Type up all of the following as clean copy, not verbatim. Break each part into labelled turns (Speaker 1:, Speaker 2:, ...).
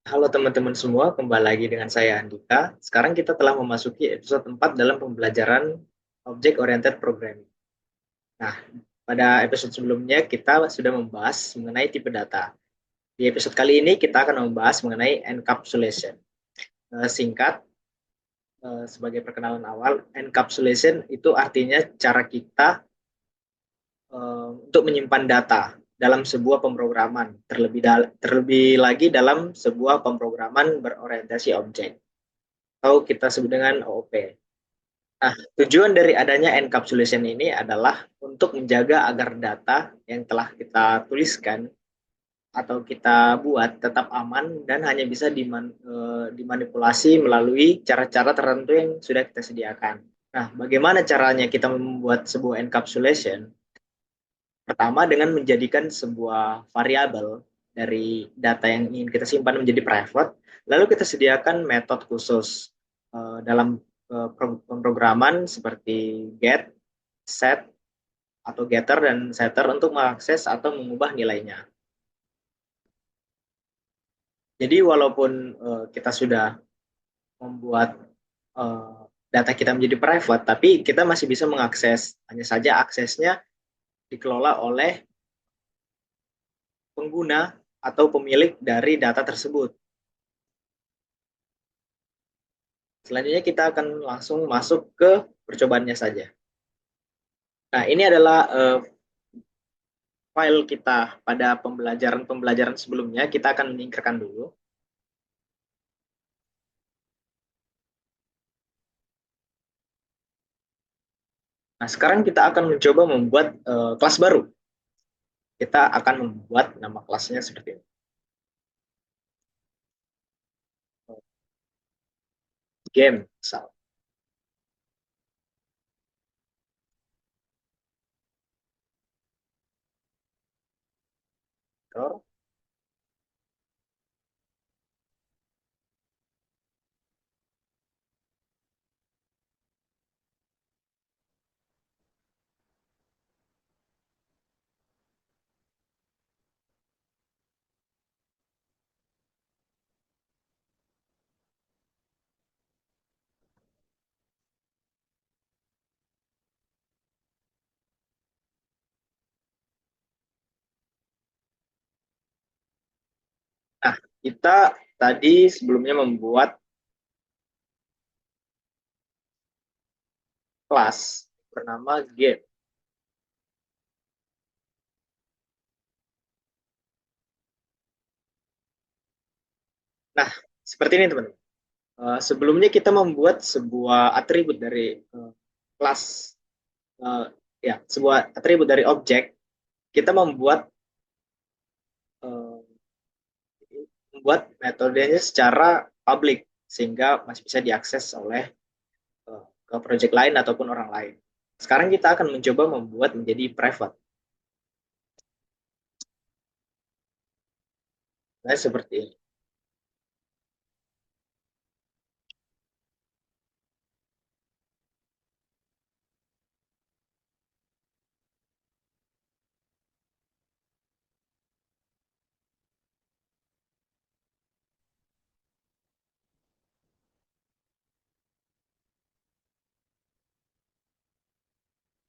Speaker 1: Halo teman-teman semua, kembali lagi dengan saya Andika. Sekarang kita telah memasuki episode 4 dalam pembelajaran Object Oriented Programming. Nah, pada episode sebelumnya kita sudah membahas mengenai tipe data. Di episode kali ini kita akan membahas mengenai encapsulation. Singkat, sebagai perkenalan awal, encapsulation itu artinya cara kita untuk menyimpan data dalam sebuah pemrograman, terlebih lagi dalam sebuah pemrograman berorientasi objek, atau kita sebut dengan OOP. Nah, tujuan dari adanya encapsulation ini adalah untuk menjaga agar data yang telah kita tuliskan atau kita buat tetap aman dan hanya bisa dimanipulasi melalui cara-cara tertentu yang sudah kita sediakan. Nah, bagaimana caranya kita membuat sebuah encapsulation? Pertama, dengan menjadikan sebuah variabel dari data yang ingin kita simpan menjadi private, lalu kita sediakan metode khusus dalam pemrograman seperti get, set, atau getter dan setter untuk mengakses atau mengubah nilainya. Jadi walaupun kita sudah membuat data kita menjadi private, tapi kita masih bisa mengakses. Hanya saja aksesnya dikelola oleh pengguna atau pemilik dari data tersebut. Selanjutnya kita akan langsung masuk ke percobaannya saja. Nah, ini adalah file kita pada pembelajaran sebelumnya. Kita akan menyingkirkan dulu. Nah, sekarang kita akan mencoba membuat kelas baru. Kita akan membuat nama kelasnya seperti ini. Game, misal. Nah, kita tadi sebelumnya membuat kelas bernama game. Nah, seperti ini teman-teman. Sebelumnya kita membuat sebuah atribut dari kelas, uh, ya, sebuah atribut dari objek. Kita uh, membuat metodenya secara public sehingga masih bisa diakses oleh ke project lain ataupun orang lain. Sekarang kita akan mencoba membuat menjadi private. Nah, seperti ini.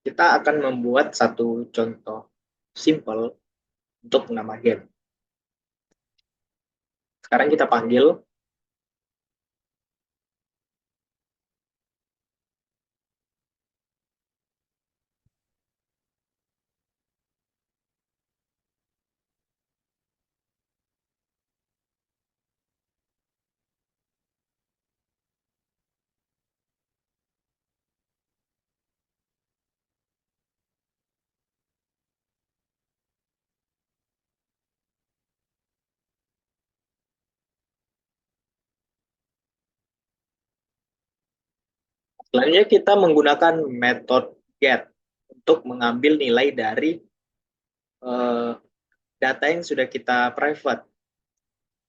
Speaker 1: Kita akan membuat satu contoh simple untuk nama game. Sekarang kita panggil. Selanjutnya kita menggunakan metode get untuk mengambil nilai dari uh, data yang sudah kita private.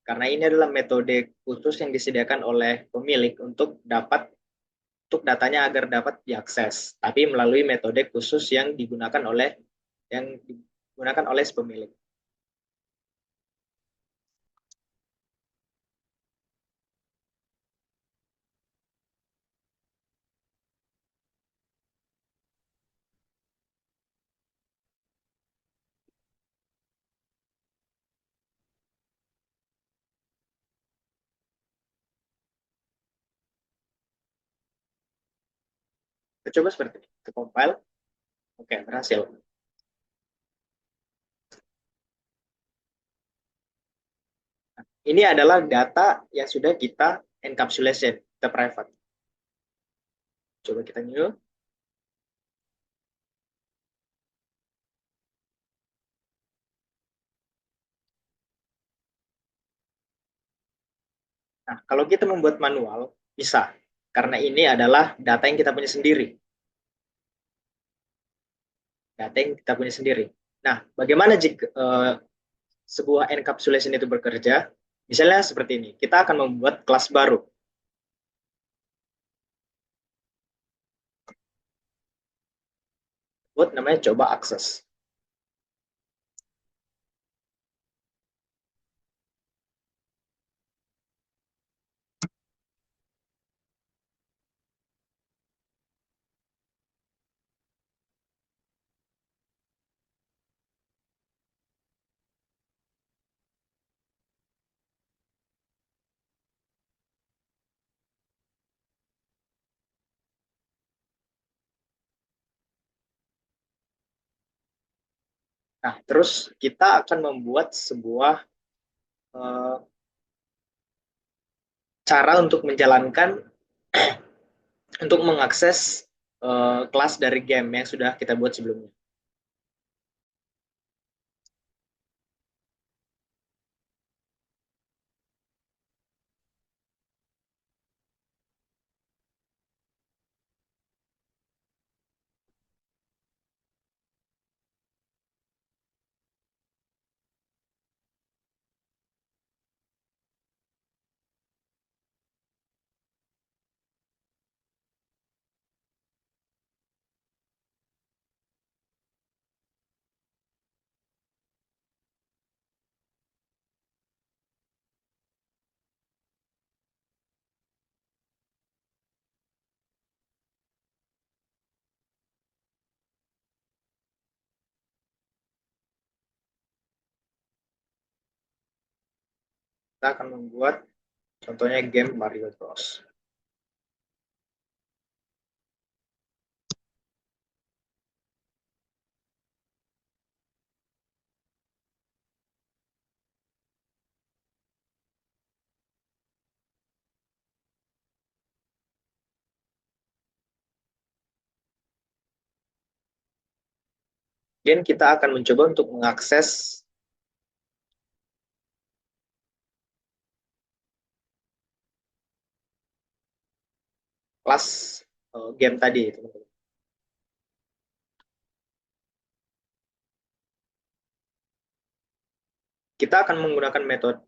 Speaker 1: Karena ini adalah metode khusus yang disediakan oleh pemilik untuk datanya agar dapat diakses, tapi melalui metode khusus yang digunakan oleh si pemilik. Kita coba seperti ini. Kita compile. Oke, berhasil. Ini adalah data yang sudah kita encapsulation, kita private. Coba kita new. Nah, kalau kita membuat manual, bisa. Karena ini adalah data yang kita punya sendiri. Data yang kita punya sendiri. Nah, bagaimana jika sebuah encapsulation itu bekerja? Misalnya seperti ini, kita akan membuat kelas baru. Buat namanya coba akses. Nah, terus kita akan membuat sebuah uh, cara untuk menjalankan, untuk mengakses kelas dari game yang sudah kita buat sebelumnya. Kita akan membuat contohnya game Mario Bros. Dan kita akan mencoba untuk mengakses kelas game tadi, teman-teman. Kita akan menggunakan metode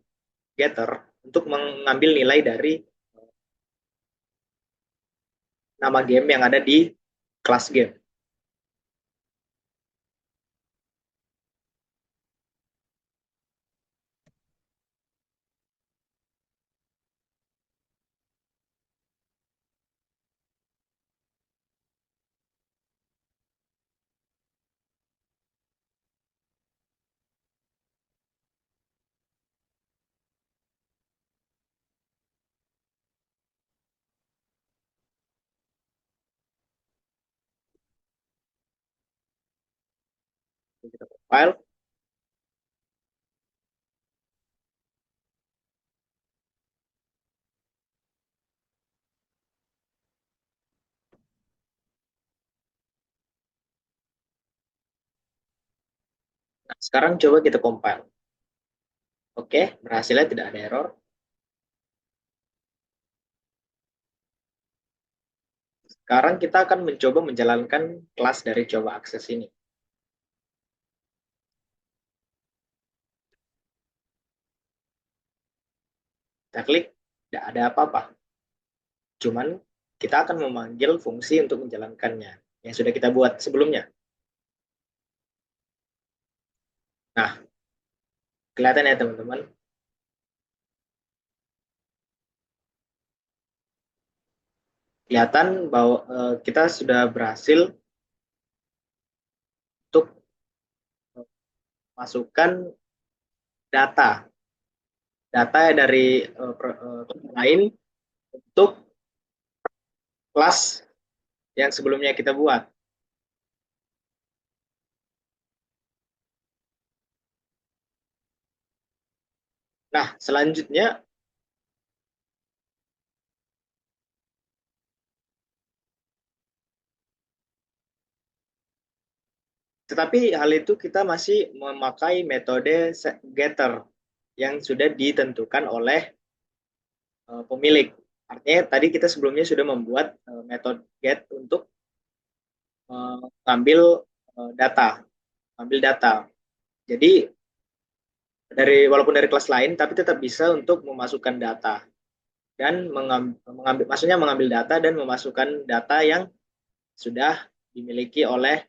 Speaker 1: getter untuk mengambil nilai dari nama game yang ada di kelas game. Kita compile. Nah, sekarang coba kita compile. Oke, berhasilnya tidak ada error. Sekarang kita akan mencoba menjalankan kelas dari coba akses ini. Kita klik, tidak ada apa-apa. Cuman kita akan memanggil fungsi untuk menjalankannya yang sudah kita buat sebelumnya. Nah, kelihatan ya teman-teman. Kelihatan bahwa kita sudah berhasil untuk masukkan data data dari lain untuk kelas yang sebelumnya kita buat. Nah, selanjutnya, tetapi hal itu kita masih memakai metode getter yang sudah ditentukan oleh pemilik. Artinya tadi kita sebelumnya sudah membuat metode get untuk mengambil data, ambil data. Jadi walaupun dari kelas lain, tapi tetap bisa untuk memasukkan data dan mengambil, maksudnya mengambil data dan memasukkan data yang sudah dimiliki oleh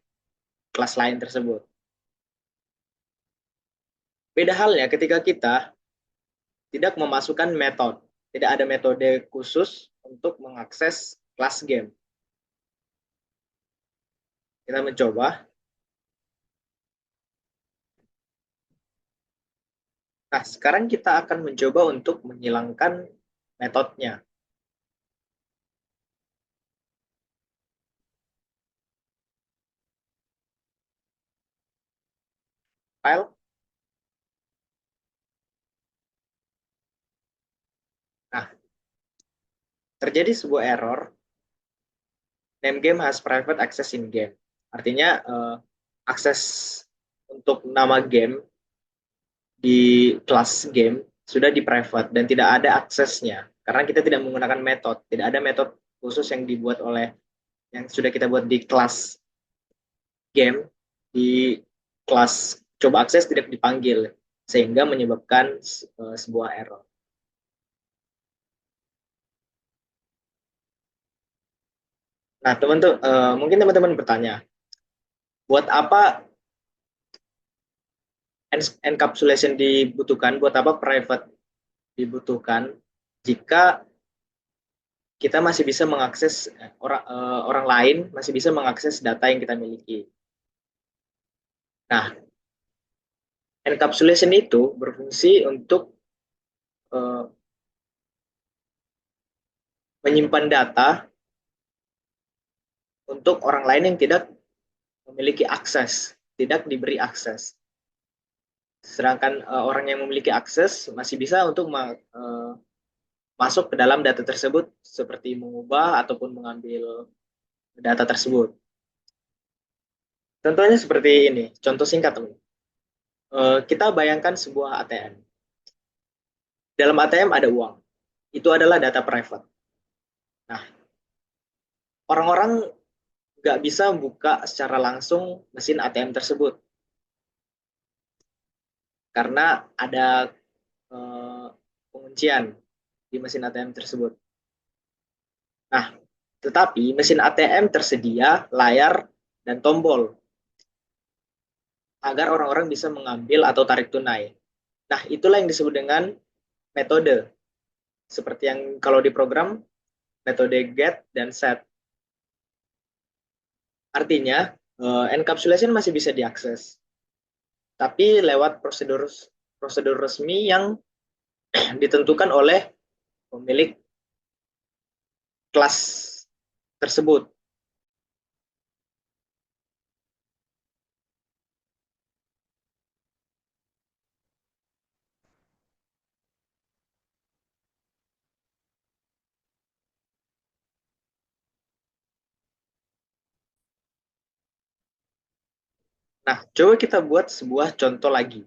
Speaker 1: kelas lain tersebut. Beda halnya ketika kita tidak memasukkan metode, tidak ada metode khusus untuk mengakses kelas game. Kita mencoba. Nah, sekarang kita akan mencoba untuk menghilangkan metodenya. File. Nah, terjadi sebuah error. Name game has private access in game. Artinya akses untuk nama game di kelas game sudah di private dan tidak ada aksesnya karena kita tidak menggunakan metode, tidak ada metode khusus yang dibuat oleh yang sudah kita buat di kelas game, di kelas coba akses tidak dipanggil sehingga menyebabkan sebuah error. Nah, teman-teman, mungkin teman-teman bertanya, buat apa encapsulation dibutuhkan? Buat apa private dibutuhkan jika kita masih bisa mengakses orang lain masih bisa mengakses data yang kita miliki. Nah, encapsulation itu berfungsi untuk uh, menyimpan data untuk orang lain yang tidak memiliki akses, tidak diberi akses. Sedangkan orang yang memiliki akses masih bisa untuk masuk ke dalam data tersebut seperti mengubah ataupun mengambil data tersebut. Contohnya seperti ini, contoh singkat teman. Kita bayangkan sebuah ATM. Dalam ATM ada uang. Itu adalah data private. Nah, orang-orang nggak bisa buka secara langsung mesin ATM tersebut karena ada eh, penguncian di mesin ATM tersebut. Nah, tetapi mesin ATM tersedia layar dan tombol agar orang-orang bisa mengambil atau tarik tunai. Nah, itulah yang disebut dengan metode. Seperti yang kalau di program, metode get dan set. Artinya, encapsulation masih bisa diakses, tapi lewat prosedur prosedur resmi yang ditentukan oleh pemilik kelas tersebut. Nah, coba kita buat sebuah contoh lagi.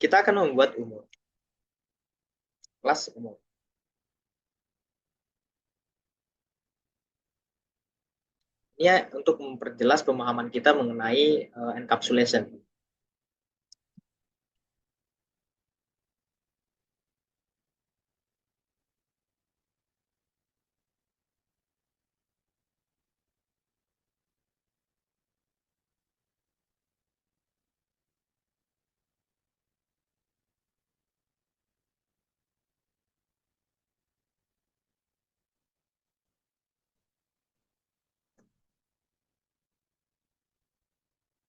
Speaker 1: Kita akan membuat umur, kelas umur. Ini untuk memperjelas pemahaman kita mengenai encapsulation.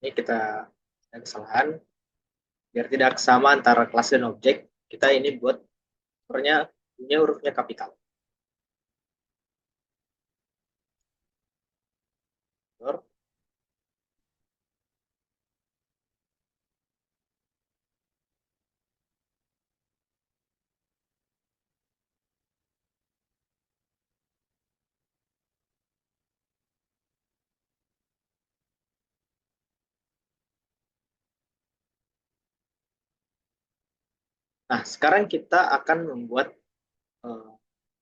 Speaker 1: Ini kita ada kesalahan, biar tidak sama antara kelas dan objek, kita ini buat hurufnya hurufnya kapital. Nah, sekarang kita akan membuat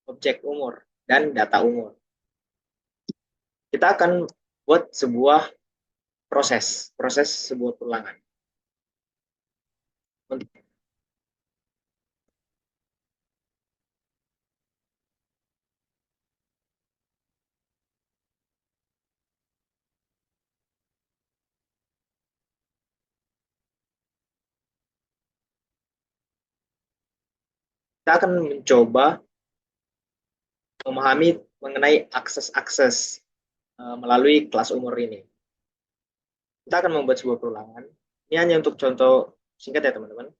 Speaker 1: objek umur dan data umur. Kita akan buat sebuah proses sebuah tulangan. Kita akan mencoba memahami mengenai akses-akses melalui kelas umur ini. Kita akan membuat sebuah perulangan. Ini hanya untuk contoh singkat ya teman-teman.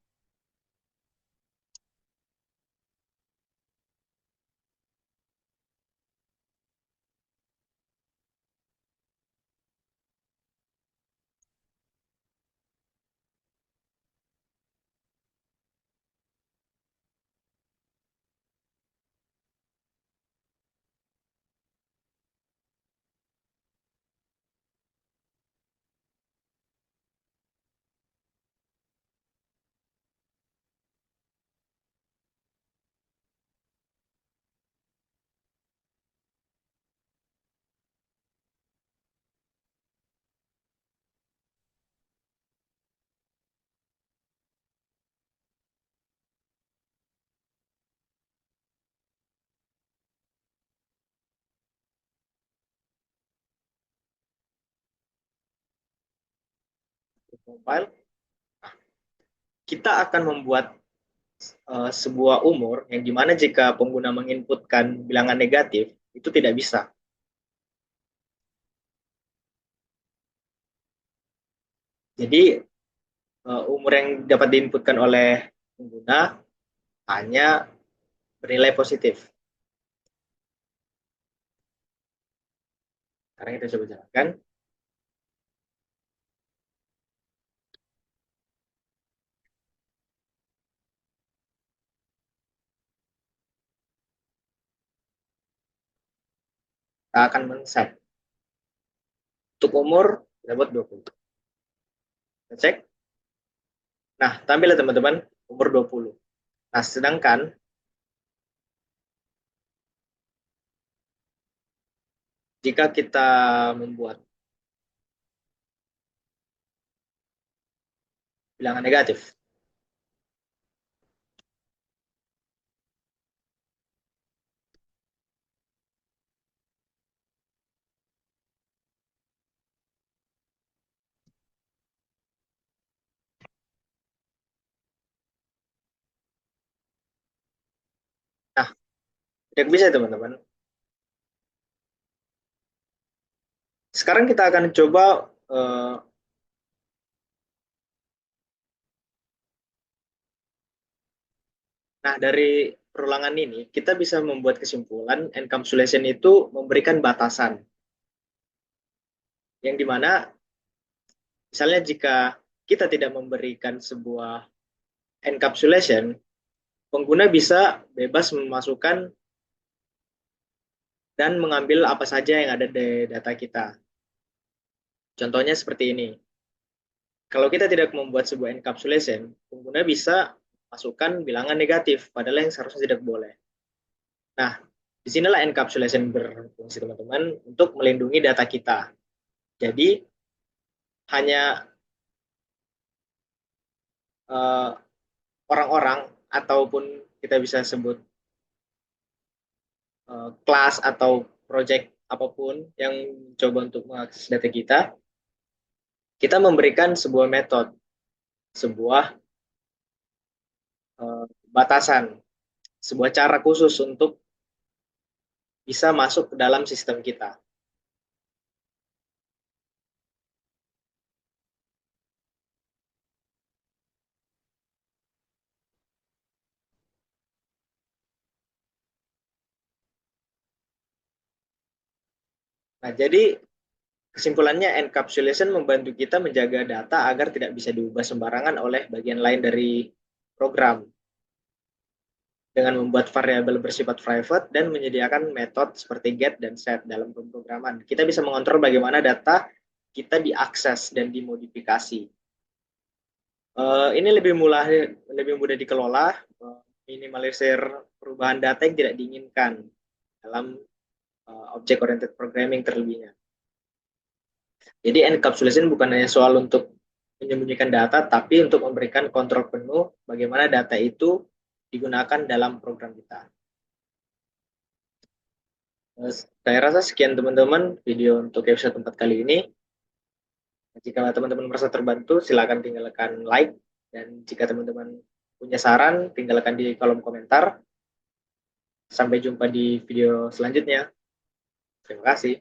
Speaker 1: Compile. Kita akan membuat sebuah umur yang dimana jika pengguna menginputkan bilangan negatif, itu tidak bisa. Jadi umur yang dapat diinputkan oleh pengguna hanya bernilai positif. Sekarang kita coba jalankan. Kita akan men-set. Untuk umur, kita buat 20. Kita cek. Nah, tampil ya teman-teman, umur 20. Nah, sedangkan jika kita membuat bilangan negatif, nah, tidak bisa teman-teman. Sekarang kita akan coba nah, dari perulangan ini, kita bisa membuat kesimpulan encapsulation itu memberikan batasan. Yang dimana, misalnya jika kita tidak memberikan sebuah encapsulation, pengguna bisa bebas memasukkan dan mengambil apa saja yang ada di data kita. Contohnya seperti ini. Kalau kita tidak membuat sebuah encapsulation, pengguna bisa masukkan bilangan negatif, padahal yang seharusnya tidak boleh. Nah, disinilah encapsulation berfungsi teman-teman untuk melindungi data kita. Jadi, hanya orang-orang ataupun kita bisa sebut kelas atau project apapun yang coba untuk mengakses data kita, kita memberikan sebuah metode, sebuah batasan, sebuah cara khusus untuk bisa masuk ke dalam sistem kita. Nah, jadi kesimpulannya encapsulation membantu kita menjaga data agar tidak bisa diubah sembarangan oleh bagian lain dari program dengan membuat variabel bersifat private dan menyediakan metode seperti get dan set dalam pemrograman. Kita bisa mengontrol bagaimana data kita diakses dan dimodifikasi. Ini lebih mudah dikelola, minimalisir perubahan data yang tidak diinginkan dalam object oriented programming terlebihnya. Jadi encapsulation bukan hanya soal untuk menyembunyikan data, tapi untuk memberikan kontrol penuh bagaimana data itu digunakan dalam program kita. Saya rasa sekian teman-teman video untuk episode 4 kali ini. Jika teman-teman merasa terbantu, silakan tinggalkan like. Dan jika teman-teman punya saran, tinggalkan di kolom komentar. Sampai jumpa di video selanjutnya. Terima kasih.